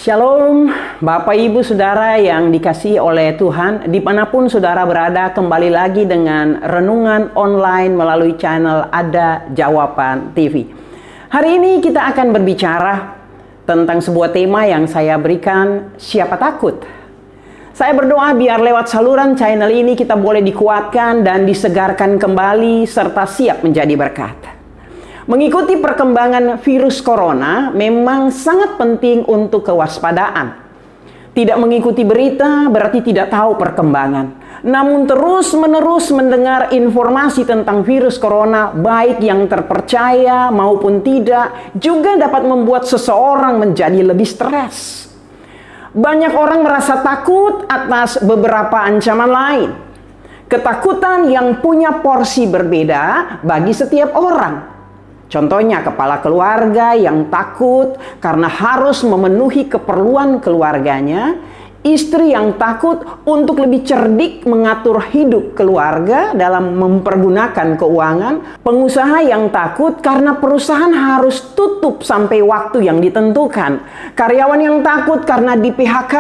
Shalom, Bapak Ibu Saudara yang dikasihi oleh Tuhan, dimanapun Saudara berada, kembali lagi dengan renungan online melalui channel Ada Jawaban TV. Hari ini kita akan berbicara tentang sebuah tema yang saya berikan, siapa takut? Saya berdoa biar lewat saluran channel ini kita boleh dikuatkan dan disegarkan kembali serta siap menjadi berkat. Mengikuti perkembangan virus corona memang sangat penting untuk kewaspadaan. Tidak mengikuti berita berarti tidak tahu perkembangan. Namun terus-menerus mendengar informasi tentang virus corona, baik yang terpercaya maupun tidak, juga dapat membuat seseorang menjadi lebih stres. Banyak orang merasa takut atas beberapa ancaman lain. Ketakutan yang punya porsi berbeda bagi setiap orang. Contohnya kepala keluarga yang takut karena harus memenuhi keperluan keluarganya, istri yang takut untuk lebih cerdik mengatur hidup keluarga dalam mempergunakan keuangan, pengusaha yang takut karena perusahaan harus tutup sampai waktu yang ditentukan, karyawan yang takut karena di PHK,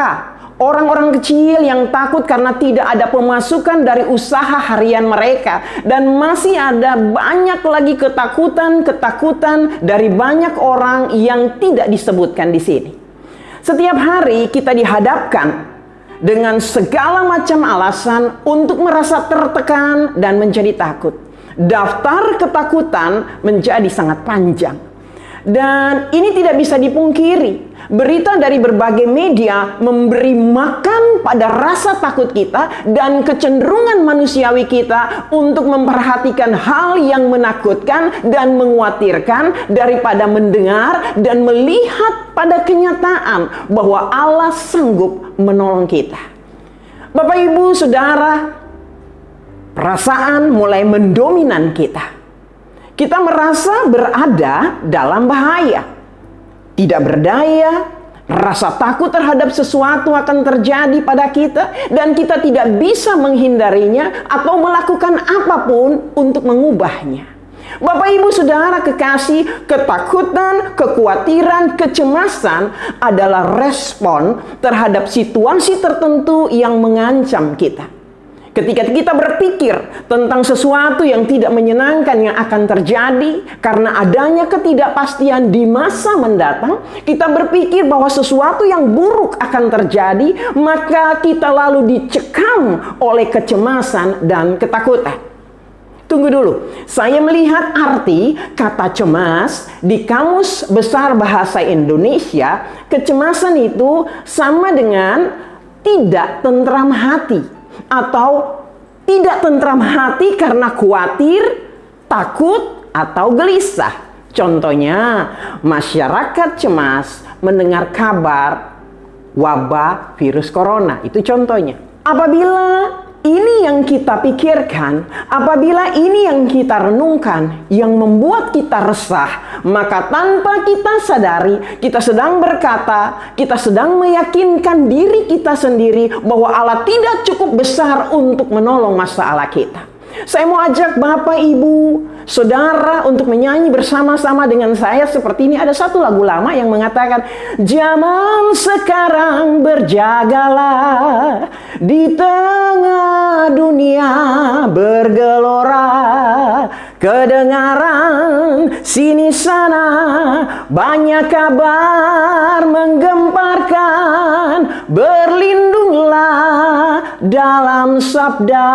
orang-orang kecil yang takut karena tidak ada pemasukan dari usaha harian mereka. Dan masih ada banyak lagi ketakutan dari banyak orang yang tidak disebutkan di sini. Setiap hari kita dihadapkan dengan segala macam alasan untuk merasa tertekan dan menjadi takut. Daftar ketakutan menjadi sangat panjang. Dan ini tidak bisa dipungkiri. Berita dari berbagai media memberi makan pada rasa takut kita dan kecenderungan manusiawi kita untuk memperhatikan hal yang menakutkan dan mengkhawatirkan daripada mendengar dan melihat pada kenyataan bahwa Allah sanggup menolong kita. Bapak, Ibu, Saudara, perasaan mulai mendominan kita. Kita merasa berada dalam bahaya, tidak berdaya, rasa takut terhadap sesuatu akan terjadi pada kita, dan kita tidak bisa menghindarinya atau melakukan apapun untuk mengubahnya. Bapak, Ibu, Saudara kekasih, ketakutan, kekhawatiran, kecemasan adalah respon terhadap situasi tertentu yang mengancam kita. Ketika kita berpikir tentang sesuatu yang tidak menyenangkan yang akan terjadi karena adanya ketidakpastian di masa mendatang, kita berpikir bahwa sesuatu yang buruk akan terjadi, maka kita lalu dicekam oleh kecemasan dan ketakutan. Tunggu dulu, saya melihat arti kata cemas di Kamus Besar Bahasa Indonesia. Kecemasan itu sama dengan tidak tentram hati, atau tidak tentram hati karena khawatir, takut, atau gelisah. Contohnya, masyarakat cemas mendengar kabar wabah virus corona. Itu contohnya. Apabila ini yang kita pikirkan, apabila ini yang kita renungkan, yang membuat kita resah, maka tanpa kita sadari, kita sedang berkata, kita sedang meyakinkan diri kita sendiri bahwa Allah tidak cukup besar untuk menolong masalah kita. Saya mau ajak Bapak, Ibu, Saudara untuk menyanyi bersama-sama dengan saya seperti ini. Ada satu lagu lama yang mengatakan, zaman sekarang berjagalah, di tengah dunia bergelora, kedengaran sini sana banyak kabar menggemparkan, berlindunglah dalam sabda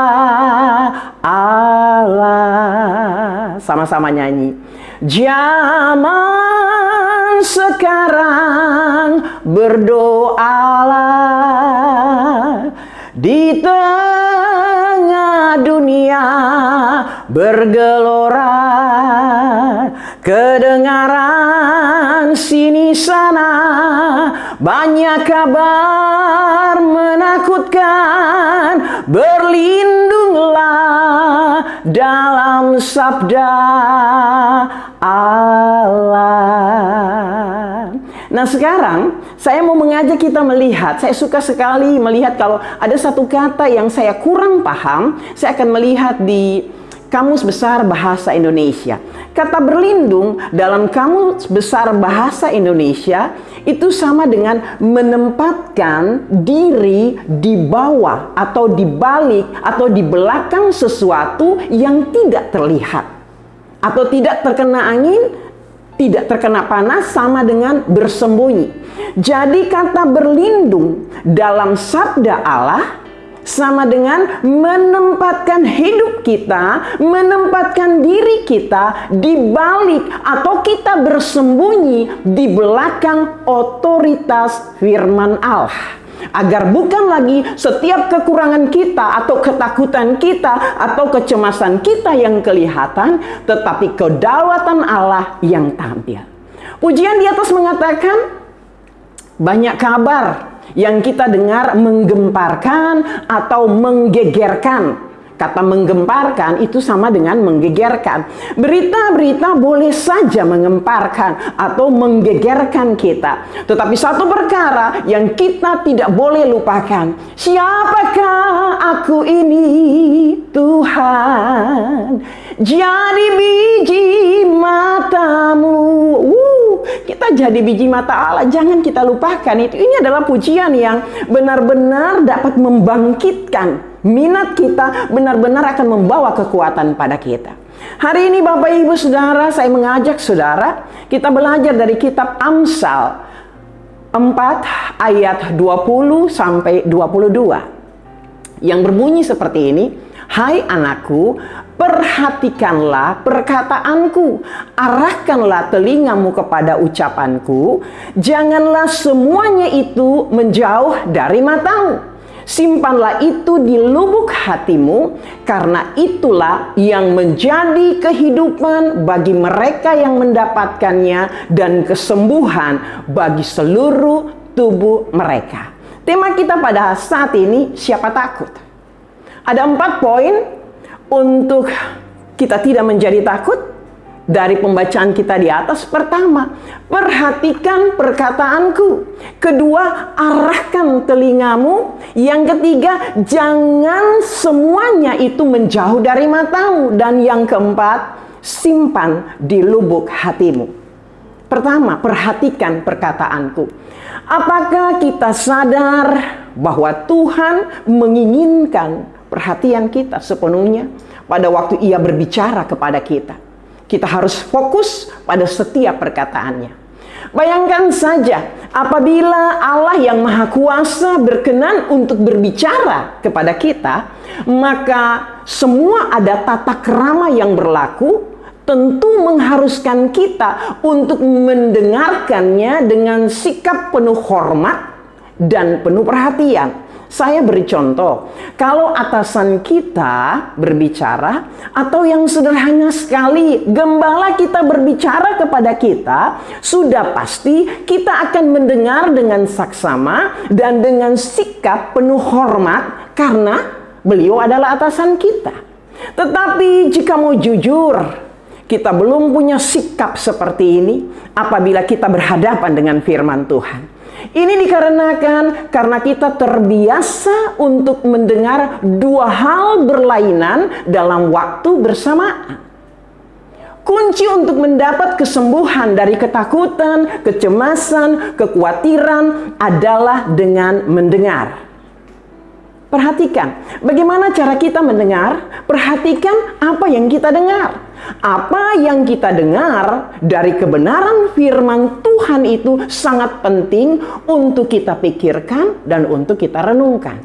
Allah. Sama-sama nyanyi. Zaman sekarang berdoalah, di tengah dunia bergelora, kedengaran sini sana banyak kabar menakutkan, berlindunglah dalam sabda Allah. Nah, sekarang saya mau mengajak kita melihat. Saya suka sekali melihat kalau ada satu kata yang saya kurang paham, saya akan melihat di Kamus Besar Bahasa Indonesia. Kata berlindung dalam Kamus Besar Bahasa Indonesia itu sama dengan menempatkan diri di bawah atau di balik atau di belakang sesuatu yang tidak terlihat atau tidak terkena angin, tidak terkena panas, sama dengan bersembunyi. Jadi kata berlindung dalam sabda Allah sama dengan menempatkan hidup kita, menempatkan diri kita di balik atau kita bersembunyi di belakang otoritas firman Allah. Agar bukan lagi setiap kekurangan kita atau ketakutan kita atau kecemasan kita yang kelihatan, tetapi kedaulatan Allah yang tampil. Pujian di atas mengatakan, banyak kabar yang kita dengar menggemparkan atau menggegerkan. Kata menggemparkan itu sama dengan menggegerkan. Berita-berita boleh saja menggemparkan atau menggegerkan kita. Tetapi satu perkara yang kita tidak boleh lupakan. Siapakah aku ini, Tuhan? Jadi biji matamu. Kita jadi biji mata Allah. Jangan kita lupakan itu. Ini adalah pujian yang benar-benar dapat membangkitkan minat kita, benar-benar akan membawa kekuatan pada kita. Hari ini Bapak Ibu Saudara, saya mengajak saudara kita belajar dari kitab Amsal 4 ayat 20 sampai 22 yang berbunyi seperti ini. Hai anakku, perhatikanlah perkataanku, arahkanlah telingamu kepada ucapanku, janganlah semuanya itu menjauh dari matamu. Simpanlah itu di lubuk hatimu, karena itulah yang menjadi kehidupan bagi mereka yang mendapatkannya dan kesembuhan bagi seluruh tubuh mereka. Tema kita pada saat ini, siapa takut? Ada 4 poin untuk kita tidak menjadi takut dari pembacaan kita di atas. Pertama, perhatikan perkataanku. Kedua, arahkan telingamu. Yang ketiga, jangan semuanya itu menjauh dari matamu. Dan yang keempat, simpan di lubuk hatimu. Pertama, perhatikan perkataanku. Apakah kita sadar bahwa Tuhan menginginkan perhatian kita sepenuhnya pada waktu Ia berbicara kepada kita? Kita harus fokus pada setiap perkataannya. Bayangkan saja apabila Allah yang Maha Kuasa berkenan untuk berbicara kepada kita, maka semua ada tata krama yang berlaku, tentu mengharuskan kita untuk mendengarkannya dengan sikap penuh hormat dan penuh perhatian. Saya beri contoh, kalau atasan kita berbicara, atau yang sederhana sekali, gembala kita berbicara kepada kita, sudah pasti kita akan mendengar dengan saksama dan dengan sikap penuh hormat, karena beliau adalah atasan kita. Tetapi jika mau jujur, kita belum punya sikap seperti ini apabila kita berhadapan dengan firman Tuhan. Ini dikarenakan karena kita terbiasa untuk mendengar 2 hal berlainan dalam waktu bersamaan. Kunci untuk mendapat kesembuhan dari ketakutan, kecemasan, kekhawatiran adalah dengan mendengar. Perhatikan, bagaimana cara kita mendengar? Perhatikan apa yang kita dengar. Apa yang kita dengar dari kebenaran firman Tuhan itu sangat penting untuk kita pikirkan dan untuk kita renungkan.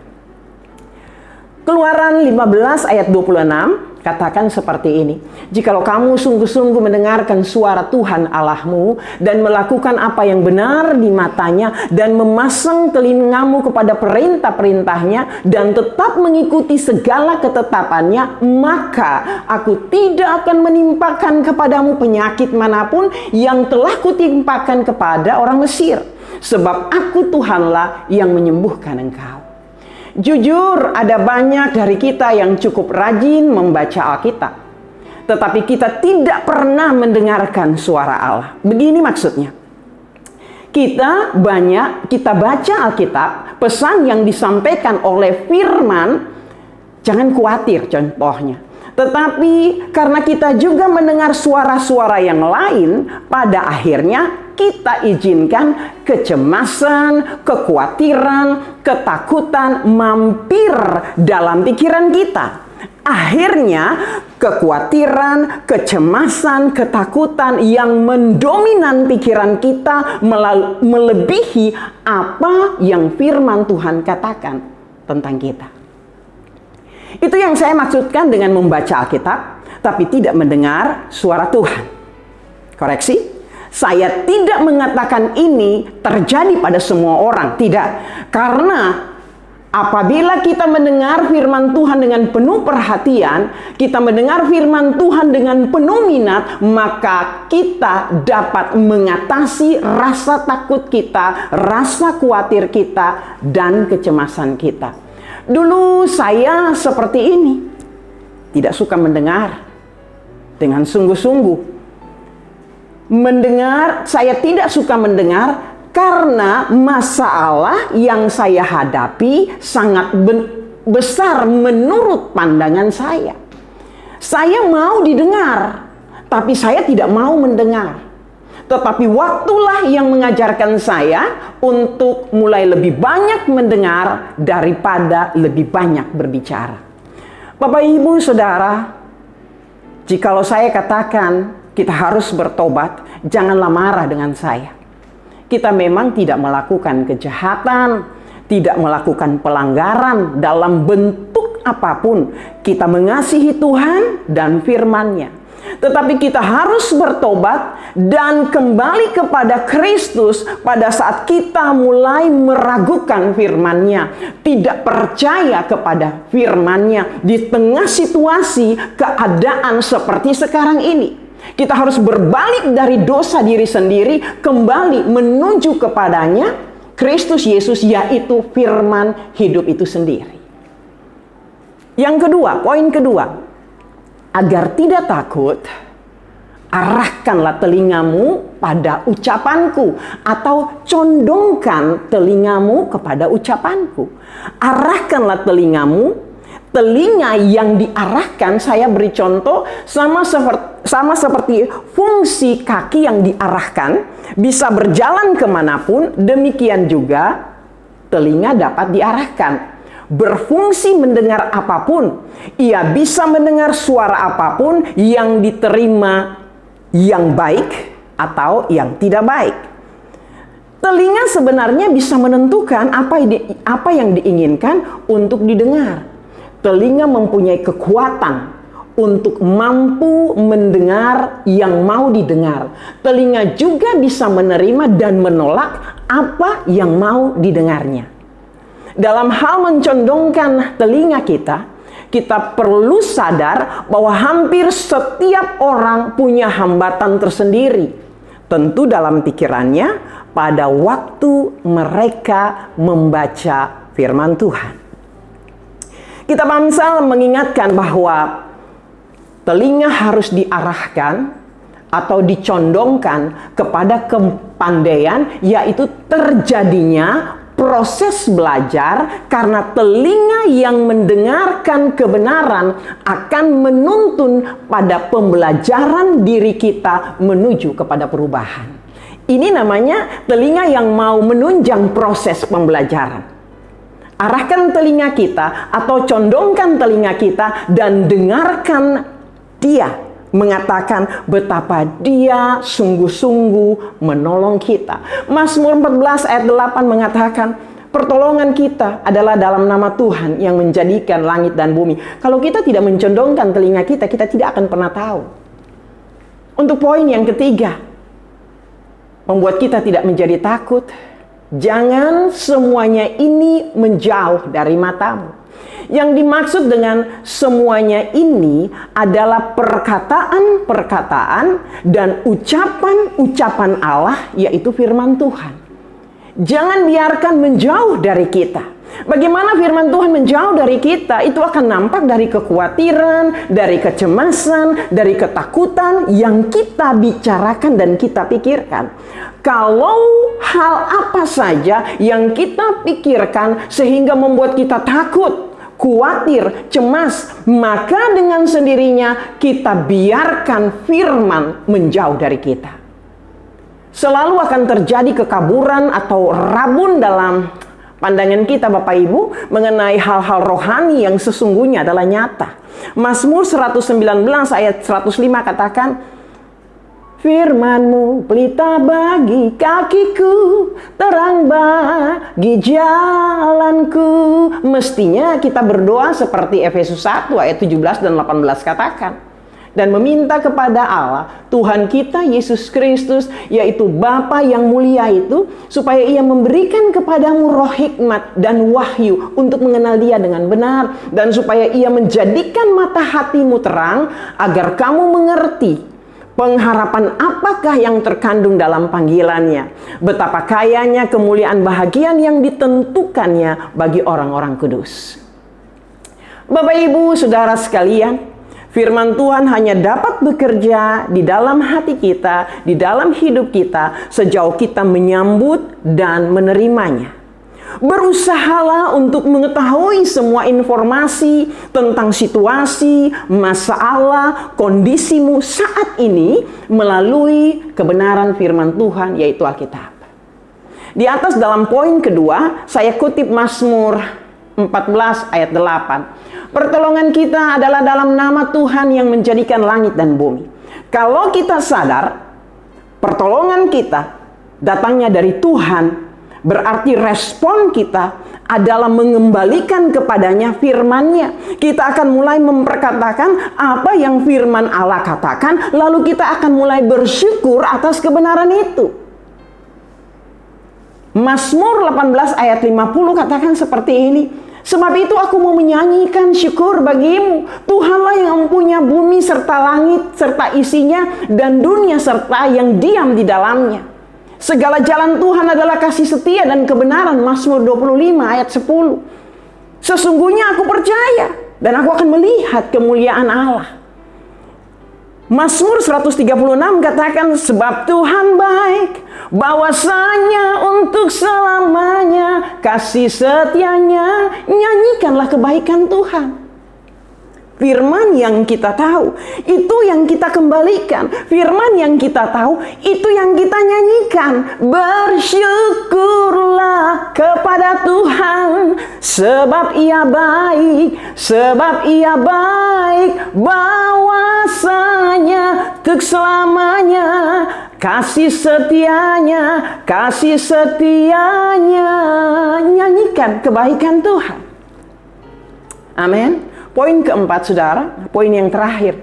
Keluaran 15 ayat 26 katakan seperti ini. Jikalau kamu sungguh-sungguh mendengarkan suara Tuhan Allahmu dan melakukan apa yang benar di matanya dan memasang telingamu kepada perintah-perintahnya dan tetap mengikuti segala ketetapannya, maka aku tidak akan menimpakan kepadamu penyakit manapun yang telah kutimpakan kepada orang Mesir. Sebab aku Tuhanlah yang menyembuhkan engkau. Jujur, ada banyak dari kita yang cukup rajin membaca Alkitab, tetapi kita tidak pernah mendengarkan suara Allah. Begini maksudnya. Kita baca Alkitab, pesan yang disampaikan oleh firman, jangan khawatir contohnya. Tetapi karena kita juga mendengar suara-suara yang lain, pada akhirnya kita izinkan kecemasan, kekhawatiran, ketakutan mampir dalam pikiran kita. Akhirnya kekhawatiran, kecemasan, ketakutan yang mendominan pikiran kita melebihi apa yang firman Tuhan katakan tentang kita. Itu yang saya maksudkan dengan membaca Alkitab, tapi tidak mendengar suara Tuhan. Koreksi, saya tidak mengatakan ini terjadi pada semua orang. Tidak, karena apabila kita mendengar firman Tuhan dengan penuh perhatian, kita mendengar firman Tuhan dengan penuh minat, maka kita dapat mengatasi rasa takut kita, rasa khawatir kita, dan kecemasan kita. Dulu saya seperti ini, tidak suka mendengar dengan sungguh-sungguh. Saya tidak suka mendengar karena masalah yang saya hadapi sangat besar menurut pandangan saya. Saya mau didengar, tapi saya tidak mau mendengar. Tetapi waktulah yang mengajarkan saya untuk mulai lebih banyak mendengar daripada lebih banyak berbicara. Bapak, Ibu, Saudara, jikalau saya katakan kita harus bertobat, janganlah marah dengan saya. Kita memang tidak melakukan kejahatan, tidak melakukan pelanggaran dalam bentuk apapun. Kita mengasihi Tuhan dan firman-Nya. Tetapi kita harus bertobat dan kembali kepada Kristus pada saat kita mulai meragukan firman-Nya, tidak percaya kepada firman-Nya di tengah situasi keadaan seperti sekarang ini. Kita harus berbalik dari dosa diri sendiri, kembali menuju kepadanya, Kristus Yesus, yaitu firman hidup itu sendiri. Yang kedua, poin kedua, agar tidak takut, arahkanlah telingamu pada ucapanku, atau condongkan telingamu kepada ucapanku. Arahkanlah telingamu. Telinga yang diarahkan, saya beri contoh, sama seperti fungsi kaki yang diarahkan, bisa berjalan kemanapun, demikian juga telinga dapat diarahkan. Berfungsi mendengar apapun, ia bisa mendengar suara apapun yang diterima yang baik atau yang tidak baik. Telinga sebenarnya bisa menentukan apa yang diinginkan untuk didengar. Telinga mempunyai kekuatan untuk mampu mendengar yang mau didengar. Telinga juga bisa menerima dan menolak apa yang mau didengarnya. Dalam hal mencondongkan telinga kita, kita perlu sadar bahwa hampir setiap orang punya hambatan tersendiri. Tentu dalam pikirannya pada waktu mereka membaca firman Tuhan. Kitab Amsal mengingatkan bahwa telinga harus diarahkan atau dicondongkan kepada kepandaian, yaitu terjadinya proses belajar, karena telinga yang mendengarkan kebenaran akan menuntun pada pembelajaran diri kita menuju kepada perubahan. Ini namanya telinga yang mau menunjang proses pembelajaran. Arahkan telinga kita atau condongkan telinga kita dan dengarkan Dia mengatakan betapa Dia sungguh-sungguh menolong kita. Mazmur 14 ayat 8 mengatakan, pertolongan kita adalah dalam nama Tuhan yang menjadikan langit dan bumi. Kalau kita tidak mencondongkan telinga kita, kita tidak akan pernah tahu. Untuk poin yang ketiga, membuat kita tidak menjadi takut, jangan semuanya ini menjauh dari matamu. Yang dimaksud dengan semuanya ini adalah perkataan-perkataan dan ucapan-ucapan Allah, yaitu firman Tuhan. Jangan biarkan menjauh dari kita. Bagaimana firman Tuhan menjauh dari kita? Itu akan nampak dari kekhawatiran, dari kecemasan, dari ketakutan yang kita bicarakan dan kita pikirkan. Kalau hal apa saja yang kita pikirkan sehingga membuat kita takut, khawatir, cemas, maka dengan sendirinya kita biarkan firman menjauh dari kita. Selalu akan terjadi kekaburan atau rabun dalam pandangan kita Bapak Ibu mengenai hal-hal rohani yang sesungguhnya adalah nyata. Mazmur 119 ayat 105 katakan, firman-Mu pelita bagi kakiku, terang bagi jalanku. Mestinya kita berdoa seperti Efesus 1 ayat 17 dan 18 katakan. Dan meminta kepada Allah, Tuhan kita Yesus Kristus, yaitu Bapa yang mulia itu, supaya Ia memberikan kepadamu roh hikmat dan wahyu untuk mengenal Dia dengan benar. Dan supaya Ia menjadikan mata hatimu terang, agar kamu mengerti pengharapan apakah yang terkandung dalam panggilannya, betapa kayanya kemuliaan bahagian yang ditentukannya bagi orang-orang kudus. Bapak Ibu Saudara sekalian, firman Tuhan hanya dapat bekerja di dalam hati kita, di dalam hidup kita, sejauh kita menyambut dan menerimanya. Berusahalah untuk mengetahui semua informasi tentang situasi, masalah, kondisimu saat ini melalui kebenaran firman Tuhan, yaitu Alkitab. Di atas dalam poin kedua, saya kutip Mazmur 14 ayat 8. Pertolongan kita adalah dalam nama Tuhan yang menjadikan langit dan bumi. Kalau kita sadar, pertolongan kita datangnya dari Tuhan, berarti respon kita adalah mengembalikan kepadanya firman-Nya. Kita akan mulai memperkatakan apa yang firman Allah katakan, lalu kita akan mulai bersyukur atas kebenaran itu. Mazmur 18 ayat 50 katakan seperti ini. Sebab itu aku mau menyanyikan syukur bagimu. Tuhanlah yang mempunyai bumi serta langit serta isinya, dan dunia serta yang diam di dalamnya. Segala jalan Tuhan adalah kasih setia dan kebenaran. Mazmur 25 ayat 10. Sesungguhnya aku percaya dan aku akan melihat kemuliaan Allah. Mazmur 136 katakan, sebab Tuhan baik, bahwasanya untuk selamanya kasih setianya, nyanyikanlah kebaikan Tuhan. Firman yang kita tahu, itu yang kita kembalikan. Firman yang kita tahu, itu yang kita nyanyikan. Bersyukurlah kepada Tuhan, sebab Ia baik, sebab Ia baik, bahwasanya untuk selamanya kasih setianya, kasih setianya. Nyanyikan kebaikan Tuhan. Amin. Poin keempat, saudara, poin yang terakhir.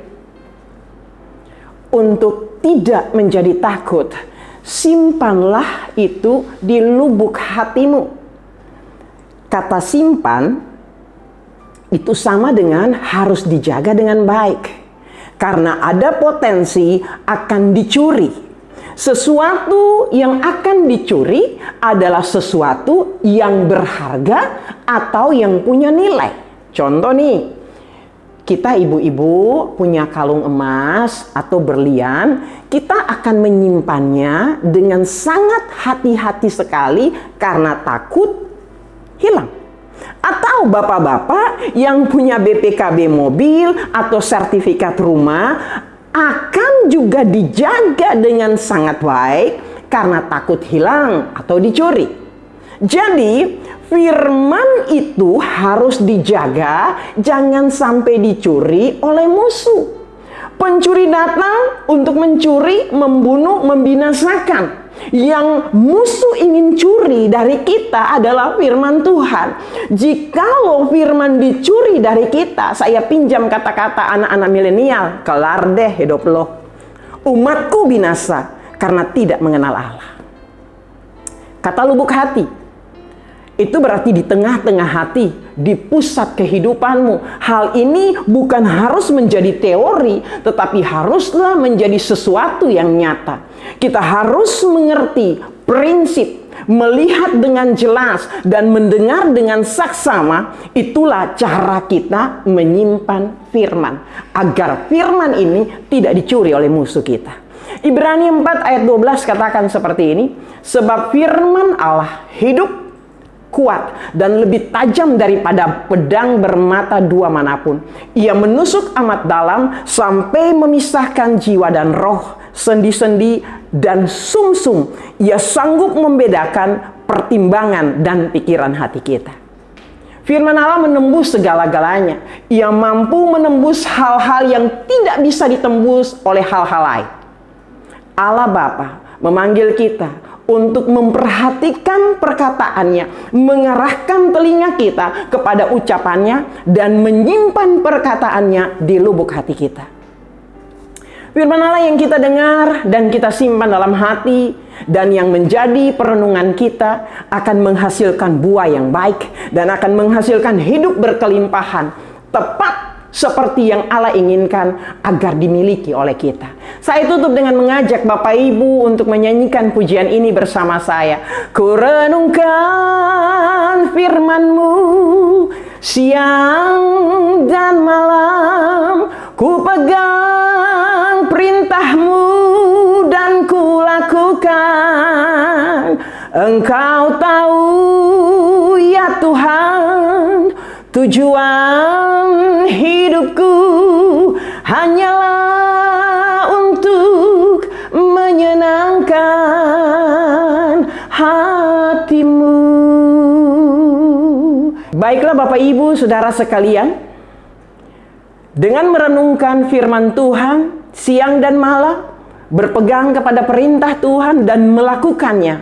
Untuk tidak menjadi takut, simpanlah itu di lubuk hatimu. Kata simpan itu sama dengan harus dijaga dengan baik. Karena ada potensi akan dicuri. Sesuatu yang akan dicuri adalah sesuatu yang berharga atau yang punya nilai. Contoh nih, kita ibu-ibu punya kalung emas atau berlian, kita akan menyimpannya dengan sangat hati-hati sekali karena takut hilang. Atau bapak-bapak yang punya BPKB mobil atau sertifikat rumah akan juga dijaga dengan sangat baik karena takut hilang atau dicuri. Jadi firman itu harus dijaga, jangan sampai dicuri oleh musuh. Pencuri datang untuk mencuri, membunuh, membinasakan. Yang musuh ingin curi dari kita adalah firman Tuhan. Jikalau firman dicuri dari kita, saya pinjam kata-kata anak-anak milenial, kelar deh hidup lo. Umatku binasa karena tidak mengenal Allah. Kata lubuk hati, itu berarti di tengah-tengah hati, di pusat kehidupanmu. Hal ini bukan harus menjadi teori, tetapi haruslah menjadi sesuatu yang nyata. Kita harus mengerti prinsip, melihat dengan jelas, dan mendengar dengan saksama. Itulah cara kita menyimpan firman, agar firman ini tidak dicuri oleh musuh kita. Ibrani 4 ayat 12 katakan seperti ini, sebab firman Allah hidup kuat dan lebih tajam daripada pedang bermata dua manapun. Ia menusuk amat dalam sampai memisahkan jiwa dan roh, sendi-sendi dan sumsum. Ia sanggup membedakan pertimbangan dan pikiran hati kita. Firman Allah menembus segala-galanya. Ia mampu menembus hal-hal yang tidak bisa ditembus oleh hal-hal lain. Allah Bapa memanggil kita untuk memperhatikan perkataannya, mengarahkan telinga kita kepada ucapannya, dan menyimpan perkataannya di lubuk hati kita. Firman Allah yang kita dengar dan kita simpan dalam hati dan yang menjadi perenungan kita akan menghasilkan buah yang baik dan akan menghasilkan hidup berkelimpahan, tepat seperti yang Allah inginkan agar dimiliki oleh kita. Saya tutup dengan mengajak Bapak Ibu untuk menyanyikan pujian ini bersama saya. Ku renungkan firman-Mu siang dan malam, ku pegang perintah-Mu dan ku lakukan. Engkau tahu ya Tuhan, tujuan hidupku hanyalah untuk menyenangkan hati-Mu. Baiklah Bapak Ibu Saudara sekalian, dengan merenungkan firman Tuhan siang dan malam, berpegang kepada perintah Tuhan dan melakukannya,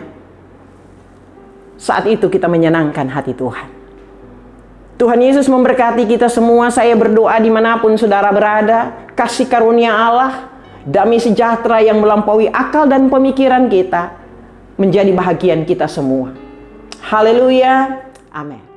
saat itu kita menyenangkan hati Tuhan. Tuhan Yesus memberkati kita semua. Saya berdoa dimanapun saudara berada, kasih karunia Allah, damai sejahtera yang melampaui akal dan pemikiran kita, menjadi bahagian kita semua. Haleluya, amin.